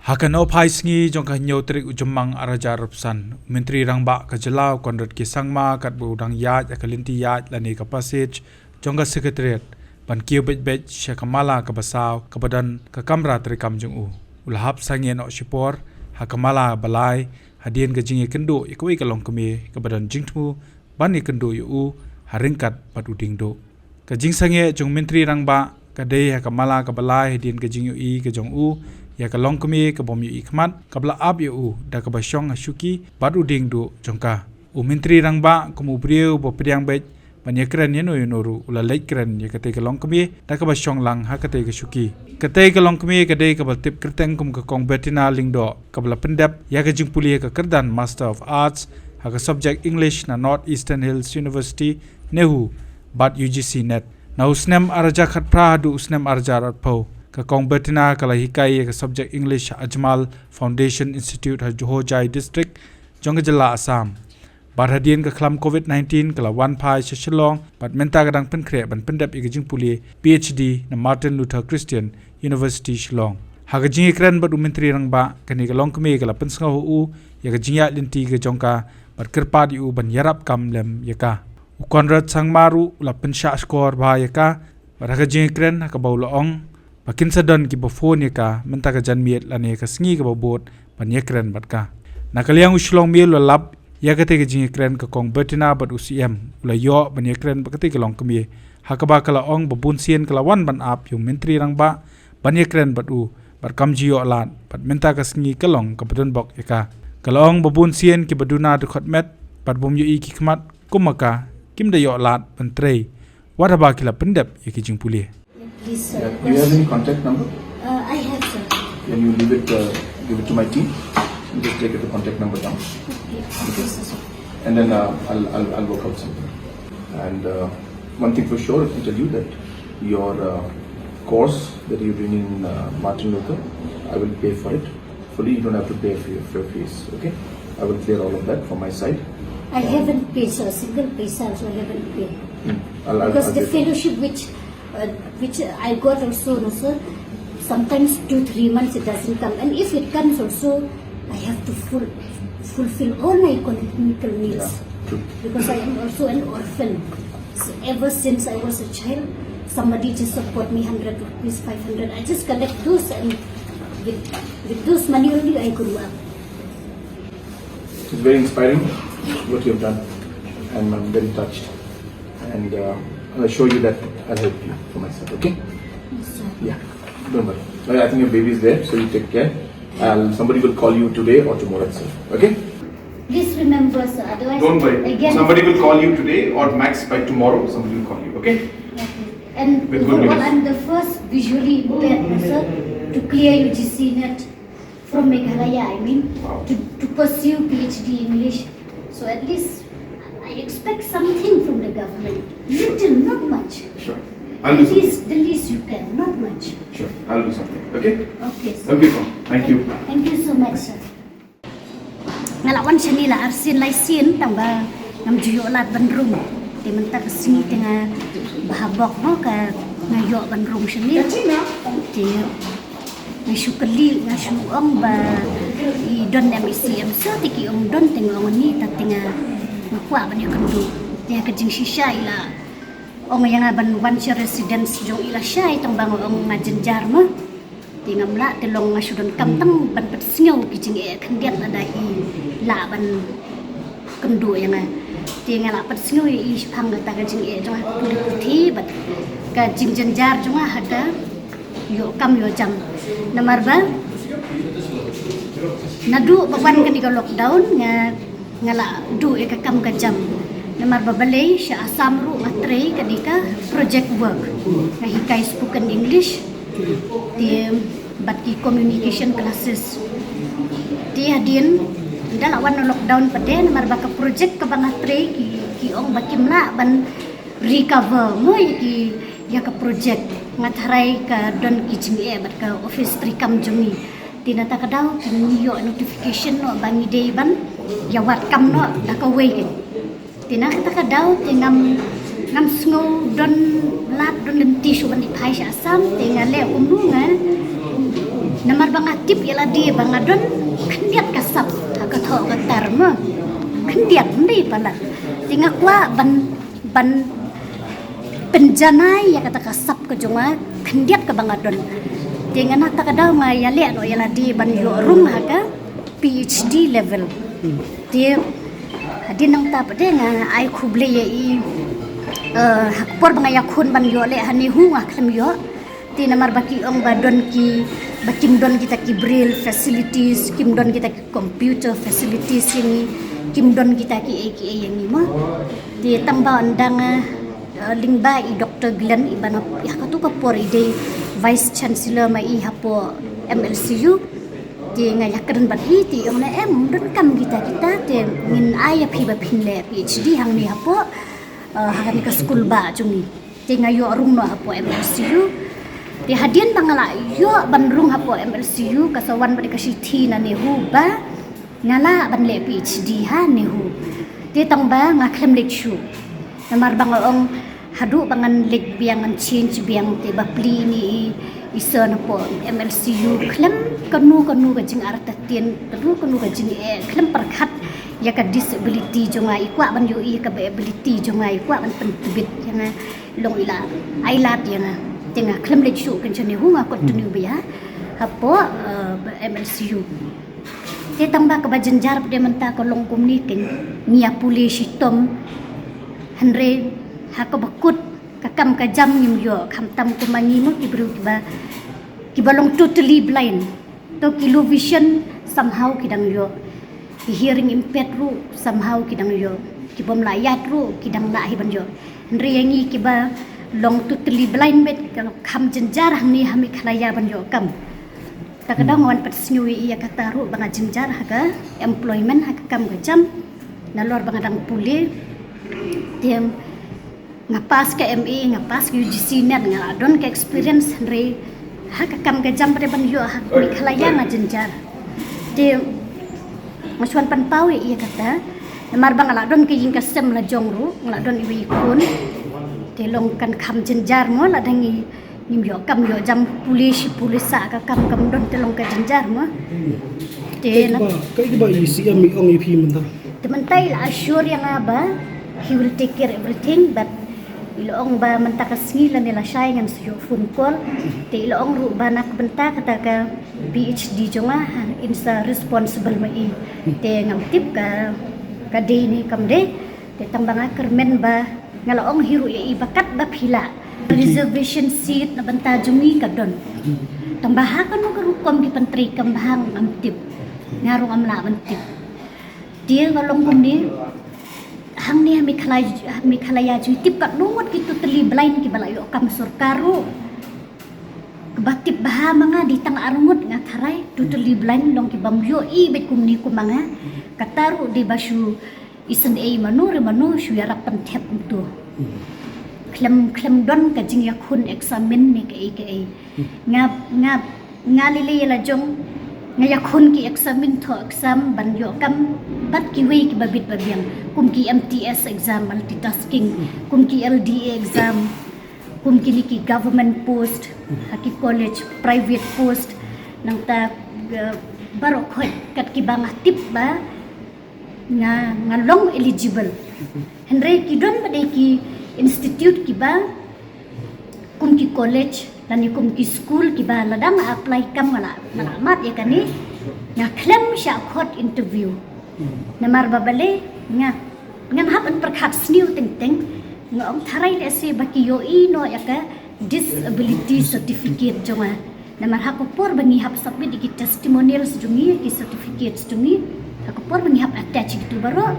Hakan opai sngi jong ka nyotrik ujemang araja rupsan. Menteri Rangba ka Jelau konrad ki sangma kat budang Ïaid ka Lynti Ïaid lani ka passage jong ka sekretariat ban kiu bet syakamala ka basaw ka badan ka kamra trikam jong u. Ulahap sangien ok shipor hakamala balai hadien ka jingi kendo ikoi ka Longkmie ka badan jingtmu ban ni kendo yu haringkat pat uding do. Ka jing sangie jong Menteri Rangba ka dei hakamala ka balai hadien ka jing yu ka jong u ya ka Longkmie ka bom yu Khmat ka bla ab yu da ka basyong shuki bat uding do jongka. Menteri Rangba kumu brieu bo priang bet banyak keren yeno yonoru ula lek keren ya kate ka Longkmie da ka basyong lang ha kate ka shuki. Kate ka Longkmie ka dei ka baltip kerteng kum ka kong betina lingdo ka bla pendap ya ka jing Pule ka Kyrdan Master of Arts ha ka subject English na North Eastern Hills University nehu bat UGC net. Na usnem araja khat pra du usnem araja rat pau. Ka kong betina kala hikai ka subject English Ajmal Foundation Institute ha Johojai District jong jela Assam. Bar hadien ka klam COVID-19 kala wan pai Shillong bat menta kadang penkre ban pendap igajing Pule PhD na Martin Luther Christian University Shillong. Ha ka jingi kren bat Menteri Rangba kani ka Longkmie kala pensanga hu ya ka jingya Lynti ka jongka bat kerpa di u ban yarap kam lem yaka. Ukonrad sang maru ula pensha skor ba yaka bar ha ka jingi kren ha ka baulaong Bakin sadon ki bofon ka menta ka janmiet lane ka sngi ka babot ban yekren bat ka. Nakaliang Shillong Mail lab ya ka te ka jingi kren ka kong betina bat UCM ula yo ban yekren ba ka te ka Longkmie. Hakaba kala ong babun sien kala wan ban ap yung Menteri Rangba ban yekren bat u bat kamji yo lat bat menta ka sngi ka long ka badun bok yaka. Kala ong babun sien ki baduna de Khmat bat bom yu ki Khmat kumaka kim da yo lat ban trei. Wada ba kila pendep yaki jing Pule. Please, Yeah. Do you have any contact number? I have, sir. Can you leave it, give it to my team? And just take the contact number down. Okay, sir. And then I'll work out something. And one thing for sure, I can tell you that your course that you're doing in Martin Luther, I will pay for it fully. You don't have to pay for your fees. Okay? I will clear all of that from my side. I haven't paid, sir. Single paisa also I haven't paid. Because the pay. fellowship which I got also, no, sir, sometimes 2-3 months it doesn't come. And if it comes also, I have to fulfill all my economical needs. Yeah, true. Because I am also an orphan. So ever since I was a child, somebody just support me 100 rupees, 500. I just collect those, and with those money only I grew up. It's very inspiring what you have done, and I'm very touched. And I'll assure you that I'll help you for myself. Okay? Yes, sir. Yeah. Don't worry. I think your baby is there, so you take care. Somebody will call you today or tomorrow itself. Okay? Please remember, sir. Otherwise, Don't worry. again. Somebody will call you today or max by tomorrow. Somebody will call you. Okay? And With good overall, news. I'm the first visually impaired person to clear UGC net from Meghalaya. I mean, Wow. to pursue PhD English. So at least I expect something from the government. Little, not much. Sure. I'll do something. The least you can, not much. Sure. I'll do something. Okay? Okay, sir. Okay, ma'am. Thank you. Thank you so much, sir. Ngalawan siya nila arsin laisin tamba ngam juyo lat bandrum. Di mentak sini tengah bahabok no ka ngayo bandrum siya ni. Di ngasukali ngasuong ba I don na MCM so tiki om don tengong ni tatinga nakwa banyo kandu. Dia kajing shisha ila ong yang aban one share residence jong ila syai tambang ong majenjar mo. Tingam la telong ngasudon kamtang ban patsngaw kijing e kandiat ada I la ban kendu yang tinga la patsngaw I phang ta kajing e jong putih putih bat kajing jenjar jong ada yo kam yo jam nomor ba nadu bawan kan ika lockdown ngala du e kam ka jam nomor ba balay sya asam ru matre kadika project work ngahikai spoken English di batki communication classes di hadin dalam wan lockdown pada nomor baka project ke bangatre ki ong bakim la ban recover mo ki ya ka project ngatharai ka don kijing e bat ka office trikam jumi tinata ka daw kinyo notification no bangi day ban ya wat kam no da ka way tinata ka daw tingam ngam sngo don lat don Lynti su ban ipai sha sam tinga le umnu nga Namar bang atip ialah dia bang adon kendiat kasap akato katar mo kendiat ndi pala tingak wa ban penjanai ya kata kasap ke jonga kendiat ke bang adon dengan nata kadau nga ya le no ialah dia ban yo rum haka PhD level dia hadin nang tap de nga ai khuble ye i hakpor bang yakun ban yo le hani hu nga khlem yo ti namar baki ong badon ki bakim don kita ki braille facilities kim don kita ki computer facilities ini kim don kita ki yang ni mah di tambah andang lingba i Dr. Glenn ibana ya katu ka por ide vice chancellor mai hapo MLCU di ngayakan bat ti ong na don kam kita te min aya phi ba phinle PhD hang ni hapo hang ni ka school ba chungi ti ngayo rung no hapo MLCU di hadian bangala yo bandrung hapo MLCU kasawan bari kasiti na nehu ba ngala banle PhD ha nehu di tangba ngaklem lekshu namar bangaong hadu bangan lek biangan change biang te bapli ni isa na po MLCU klem kanu gajing artatien kanu gajing klem perkhat ya ka disability jonga ikwa ban yo i ka ability jonga ikwa ban pentibit yang long ila ailat yang tengah klem lekshu kan chane hunga continue biya hapo MLCU te tamba ka bajenjar de menta ko Longkmie ken nia Pule shitom hanre haka bakut kakam ka jam nim yo khamtam ko mangi mo kibru kibalong totally blind to kilo vision somehow kidang yo hearing impaired ru somehow kidang yo kibom layat ru kidang la hiban yo hanre yangi kiba long totally blind met kalau kam jenjar ni hami khalaya ban yo kam takadang wan pat snui iya kataru banga jenjar haga employment haga kam gajam nalor banga dang Pule tiam ngapas ke MA ngapas ke UGC net ngadon ke experience re haga kam gajam pada ban yo hami khalaya nga jenjar tiam maswan pan pawi iya kata mar banga ladon ke jing kasem la jongru ngadon iwi kun telong kan kam jenjar mo la dangi nim yo kam yo jam pulisa ka kam don telong ka jenjar mo te kai ba isi ami ong ipi menta tementai la assure yang aba he will take care everything but ilong ba menta ka singila nila shay ngam so phone call te ilong ru banak benta kata ka PhD jonga insa responsible mai te ngam tip ka de ni kam de te tambanga kermen ba ngalaong hiru ya ibakat bapila reservation seat na banta jungi kadon tambahakan mo karukom di pantri kambahang amtip ngarong amla amtip dia Longkmie hang ni mi khalaya ju tip kat lungot kitu teli blind ki balayo kam surkaru kebatip baha manga di tang arungut ngatharai totally blind dong ki bamyo i bet kumni kumanga kataru di basu isen manu syara pentep tu klem don ka jing yakun examen ni ke ngalili la jong ngayakun ki examen to exam ban yo kam bat ki we ki babit babiang kum ki MTS exam multitasking kum ki LDA exam kum ki government post haki college private post nang ta baro khot kat ki bang tip ba nga long eligible henry kidon bade ki institute ki ba kum ki college dan kum ki school ki ba ladang apply kam ngala mat ya kani nga klem sha khot interview namar babale nga ngan hapan perkhat sniu ting nga ong tharai le se baki yo ino ya ka disability certificate jonga namar hakopor bani hap submit ki testimonials jungi ki certificates jungi hakopor bani hap attach gitu baro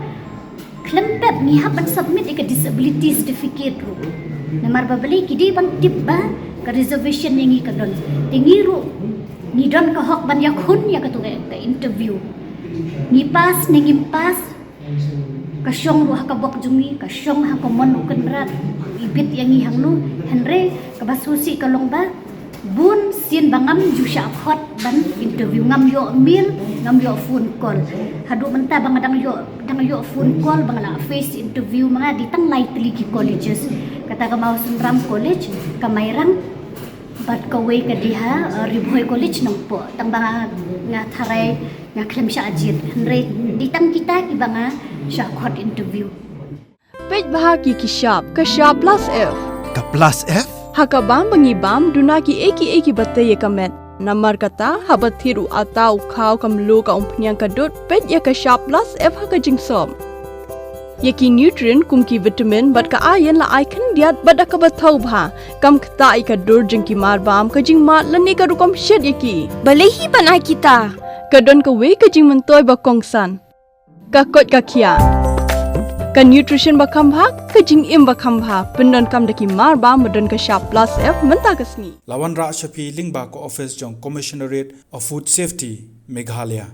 klempet ni hap submit ka disability certificate ru namar babale ki di ban tip ba ka reservation yang ka don tingiru ni don ka hok ban yakun ya ka tu ka interview ni pas kasyong ruh kabok jungi kasyong ha komon ukenrat ibit yang ihang lu henry kabasusi kalong ba bun sin bangam ju sha khot ban interview ngam yo mail ngam yo phone call hadu menta bang dang yo phone call bangala face interview mga ditang lai teliki colleges kata ka mau Sundram college kamairang bat kawe ka diha ribhoi college nong po tang banga nga tharai nga klem sha ajit re ditang kita ki banga sha khot interview pej bahagi ki shop plus f ka plus f hakabam bangi bam dunaki eki batte ye kamet namar kata habat thiru atau khau kamlu ka umpnyang kadut pej ya ka shop plus f ha ka jingsom yaki nutrient kumki vitamin bat ka iron la icon diat bada ka bathau bha kam khta I ka dur jingki mar bam ka jing mat lani ka rukom shed yaki balehi banai kita ka don ka we ka jing mentoy ba kongsan ka kot ka khia ka nutrition ba kham bha ka jing im ba kham bha pendon kam daki mar bam madon ka sharp plus f menta kasni lawan ra shapi lingba ko office jong commissionerate of food safety Meghalaya